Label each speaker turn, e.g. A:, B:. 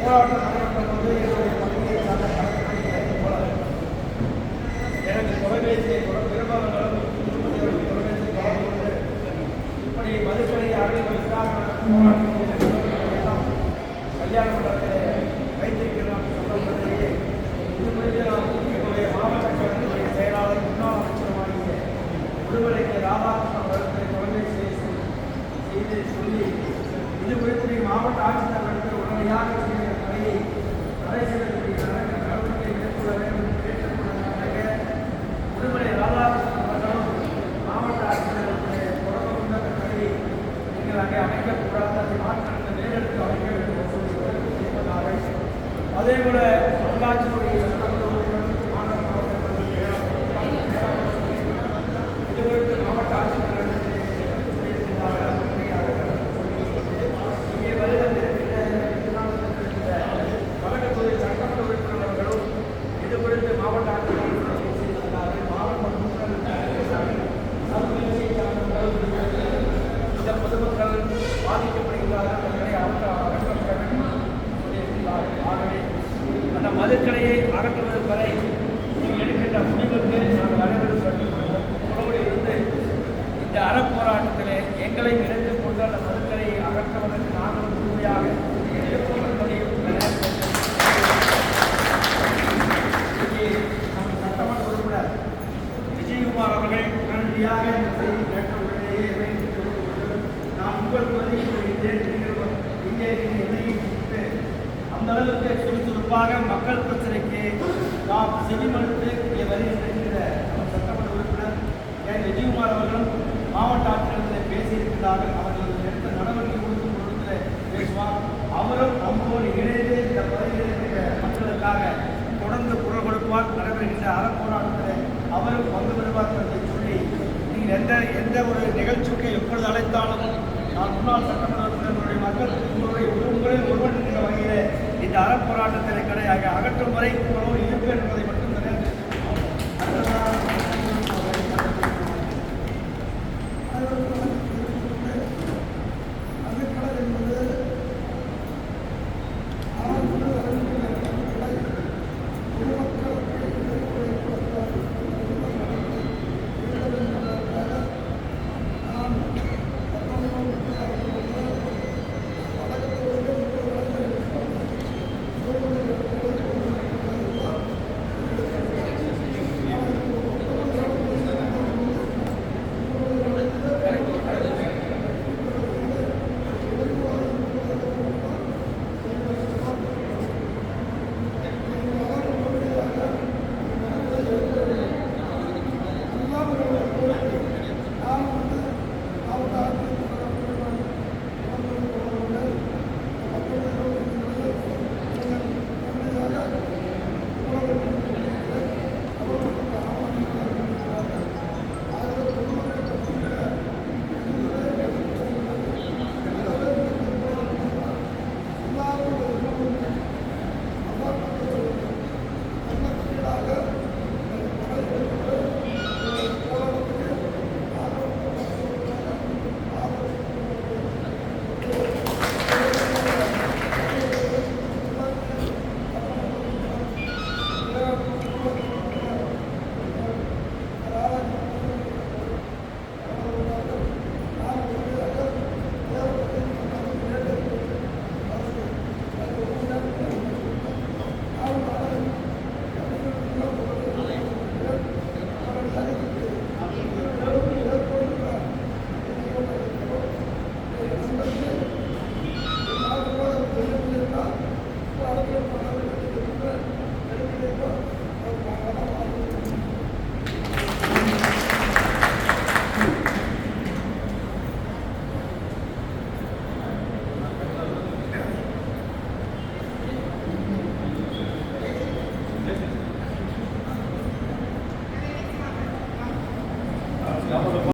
A: போராட்டம் நடைபெற்ற போது என்னுடைய பகுதியை சார்ந்த கணக்கெடுப்பிலே போராட்டம் எனக்கு தொலைபேசியை விரும்பவர்களும் தொலைபேசி தொடர்பு இப்படி மதுக்கடை அறைகளுக்காக கல்யாண மண்டலத்திலே வைத்திருக்கிறோம் சொல்லுவதையே இது குறித்து என்னுடைய மாவட்ட கழகத்தினுடைய செயலாளர் முன்னாள் அமைச்சருமாகிய விடுதலைக்கு ராதாகிருஷ்ணன் அவர்களை தொலைபேசி செய்து சொல்லி இது குறித்து மாவட்ட ஆட்சித்தலைவருக்கு உடனடியாக கடையை தடை செய்யக்கூடிய நடவடிக்கை மேற்கொள்ள வேண்டும் என்று கேட்டுக்கொண்டதாக விடுதலை ராதாகிருஷ்ணன் அவர்களும் மாவட்ட ஆட்சித்தலைவருடைய தொடர்பு கொண்ட அந்த கடையை நீங்கள் அங்கே அமைக்கக்கூடாது அதை மாற்ற நேரெடுத்து அமைக்க வேண்டும் என்று அதேபோல உள்ளாட்சியுடைய இது குறித்து மாவட்ட ஆட்சித்தலைவர் கழகத்துறை சட்டமன்ற உறுப்பினர்களும் இது குறித்து மாவட்ட ஆட்சித்தலைவர் இந்த பொதுமக்கள் பாதிக்கப்படுகிறார்கள் ஆகவே அந்த மதுக்கடையை அகற்றுவது வரை நீங்கள் எடுக்கின்ற முடிவுக்கு நாங்கள் அனைவரும் கட்டுக்கொள்வோம் இருந்து இந்த அறப்போராட்டத்திலே எங்களை இணைத்துக் கொண்டு அந்த மதுக்கடையை அகற்றுவதற்கு நாங்கள் முழுமையாக சட்டமன்ற உறுப்பினர் விஜயகுமார் அவர்கள் உடனடியாக இந்த செய்தி கேட்டவுடனேயே நான் உங்கள் பகுதியில் இங்கே அந்த அளவுக்கு சுறுசுறுப்பாக மக்கள் பிரச்சனைக்கு நாம் செவிமடுத்து இங்கே வருகின்ற சட்டமன்ற உறுப்பினர் என் விஜயகுமார் அவர்களும் மாவட்ட ஆட்சியர்களில் பேசியிருக்கிறார்கள். அவர்கள் எடுத்த நடவடிக்கை கொடுக்கும் பொழுது பேசுவார். அவரும் நம்மோடு இணைந்து இந்த பகுதியில் இருக்கிற மக்களுக்காக தொடர்ந்து குரல் கொடுப்பார். நடைபெறுகின்ற அறப்போராட்டத்தில் அவரும் பங்கு பெறுவார் என்று சொல்லி நீங்கள் எந்த ஒரு நிகழ்ச்சிக்கு எப்பொழுது அழைத்தாலும் நான் முன்னாள் சட்டமன்ற